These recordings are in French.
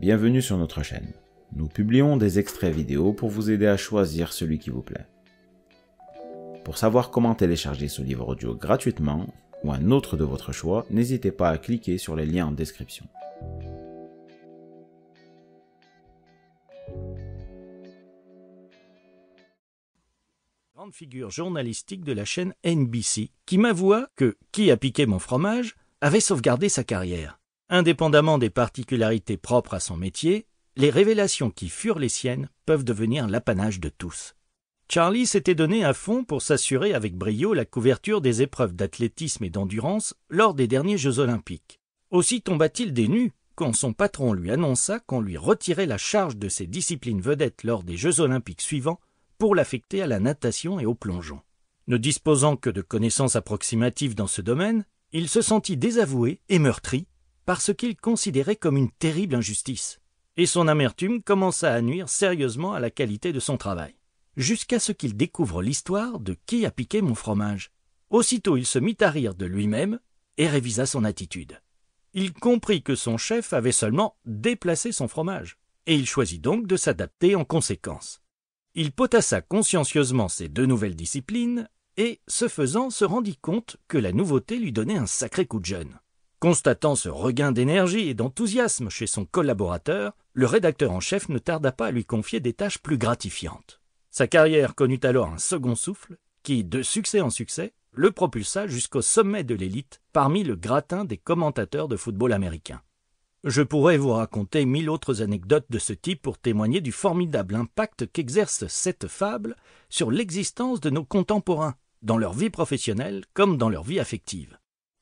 bienvenue sur notre chaîne. Nous publions des extraits vidéo pour vous aider à choisir celui qui vous plaît. Pour savoir comment télécharger ce livre audio gratuitement, ou un autre de votre choix, n'hésitez pas à cliquer sur les liens en description. Grande figure journalistique de la chaîne NBC, qui m'avoua que Qui a piqué mon fromage avait sauvegardé sa carrière. Indépendamment des particularités propres à son métier, les révélations qui furent les siennes peuvent devenir l'apanage de tous. Charlie s'était donné à fond pour s'assurer avec brio la couverture des épreuves d'athlétisme et d'endurance lors des derniers Jeux Olympiques. Aussi tomba-t-il des nues quand son patron lui annonça qu'on lui retirait la charge de ses disciplines vedettes lors des Jeux Olympiques suivants pour l'affecter à la natation et au plongeon. Ne disposant que de connaissances approximatives dans ce domaine, il se sentit désavoué et meurtri par ce qu'il considérait comme une terrible injustice, et son amertume commença à nuire sérieusement à la qualité de son travail, jusqu'à ce qu'il découvre l'histoire de Qui a piqué mon fromage. Aussitôt il se mit à rire de lui-même et révisa son attitude. Il comprit que son chef avait seulement déplacé son fromage, et il choisit donc de s'adapter en conséquence. Il potassa consciencieusement ses deux nouvelles disciplines et, ce faisant, se rendit compte que la nouveauté lui donnait un sacré coup de jeune. Constatant ce regain d'énergie et d'enthousiasme chez son collaborateur, le rédacteur en chef ne tarda pas à lui confier des tâches plus gratifiantes. Sa carrière connut alors un second souffle qui, de succès en succès, le propulsa jusqu'au sommet de l'élite parmi le gratin des commentateurs de football américain. Je pourrais vous raconter 1000 autres anecdotes de ce type pour témoigner du formidable impact qu'exerce cette fable sur l'existence de nos contemporains, dans leur vie professionnelle comme dans leur vie affective.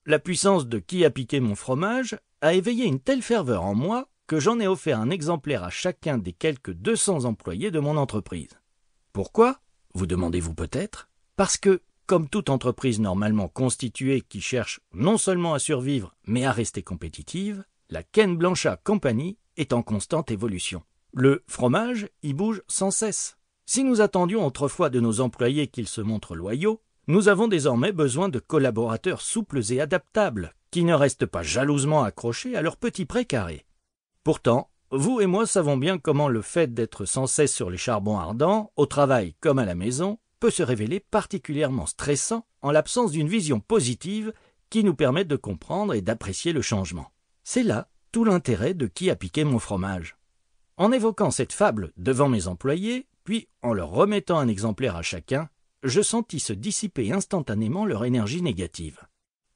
La puissance de Qui a piqué mon fromage a éveillé une telle ferveur en moi que j'en ai offert un exemplaire à chacun des quelques 200 employés de mon entreprise. Pourquoi ? Vous demandez-vous peut-être ? Parce que, comme toute entreprise normalement constituée qui cherche non seulement à survivre mais à rester compétitive, la Ken Blanchard Company est en constante évolution. Le fromage y bouge sans cesse. Si nous attendions autrefois de nos employés qu'ils se montrent loyaux, nous avons désormais besoin de collaborateurs souples et adaptables, qui ne restent pas jalousement accrochés à leurs petits prés carrés. Pourtant, vous et moi savons bien comment le fait d'être sans cesse sur les charbons ardents, au travail comme à la maison, peut se révéler particulièrement stressant en l'absence d'une vision positive qui nous permette de comprendre et d'apprécier le changement. C'est là tout l'intérêt de Qui a piqué mon fromage. En évoquant cette fable devant mes employés, puis en leur remettant un exemplaire à chacun, je sentis se dissiper instantanément leur énergie négative.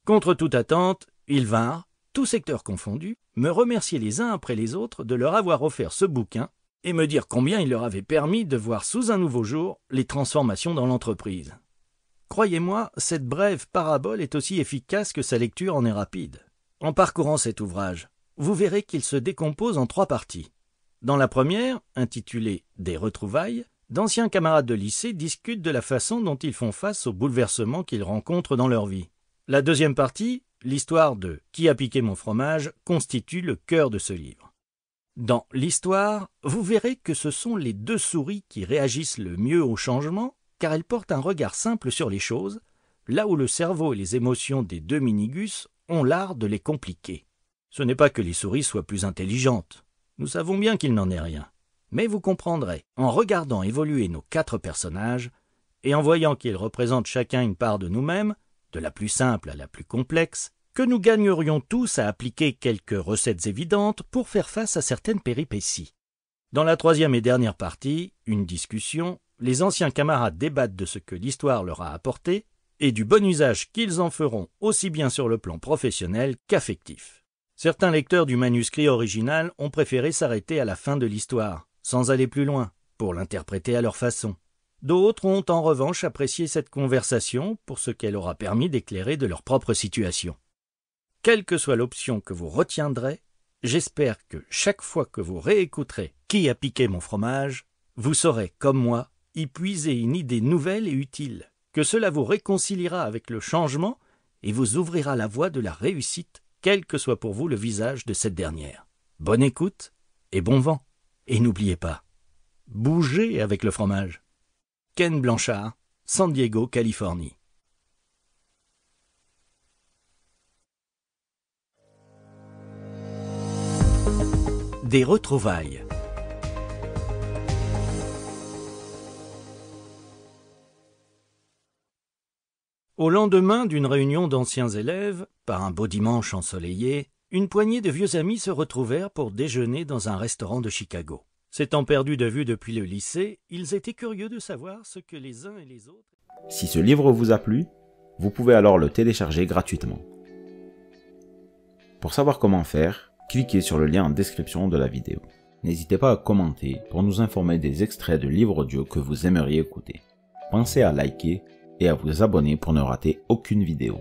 Contre toute attente, ils vinrent, tous secteurs confondus, me remercier les uns après les autres de leur avoir offert ce bouquin et me dire combien il leur avait permis de voir sous un nouveau jour les transformations dans l'entreprise. Croyez-moi, cette brève parabole est aussi efficace que sa lecture en est rapide. En parcourant cet ouvrage, vous verrez qu'il se décompose en 3 parties. Dans la première, intitulée « Des retrouvailles », d'anciens camarades de lycée discutent de la façon dont ils font face aux bouleversements qu'ils rencontrent dans leur vie. La deuxième partie, l'histoire de « Qui a piqué mon fromage » constitue le cœur de ce livre. Dans l'histoire, vous verrez que ce sont les 2 souris qui réagissent le mieux au changement, car elles portent un regard simple sur les choses, là où le cerveau et les émotions des 2 minigus ont l'art de les compliquer. Ce n'est pas que les souris soient plus intelligentes. Nous savons bien qu'il n'en est rien. Mais vous comprendrez, en regardant évoluer nos 4 personnages, et en voyant qu'ils représentent chacun une part de nous-mêmes, de la plus simple à la plus complexe, que nous gagnerions tous à appliquer quelques recettes évidentes pour faire face à certaines péripéties. Dans la 3e et dernière partie, une discussion, les anciens camarades débattent de ce que l'histoire leur a apporté, et du bon usage qu'ils en feront aussi bien sur le plan professionnel qu'affectif. Certains lecteurs du manuscrit original ont préféré s'arrêter à la fin de l'histoire, sans aller plus loin, pour l'interpréter à leur façon. D'autres ont en revanche apprécié cette conversation pour ce qu'elle aura permis d'éclairer de leur propre situation. Quelle que soit l'option que vous retiendrez, j'espère que chaque fois que vous réécouterez « Qui a piqué mon fromage », vous saurez, comme moi, y puiser une idée nouvelle et utile, que cela vous réconciliera avec le changement et vous ouvrira la voie de la réussite, quel que soit pour vous le visage de cette dernière. Bonne écoute et bon vent. Et n'oubliez pas, bougez avec le fromage. Ken Blanchard, San Diego, Californie. Des retrouvailles. Au lendemain d'une réunion d'anciens élèves, par un beau dimanche ensoleillé, une poignée de vieux amis se retrouvèrent pour déjeuner dans un restaurant de Chicago. S'étant perdus de vue depuis le lycée, ils étaient curieux de savoir ce que les uns et les autres... Si ce livre vous a plu, vous pouvez alors le télécharger gratuitement. Pour savoir comment faire, cliquez sur le lien en description de la vidéo. N'hésitez pas à commenter pour nous informer des extraits de livres audio que vous aimeriez écouter. Pensez à liker et à vous abonner pour ne rater aucune vidéo.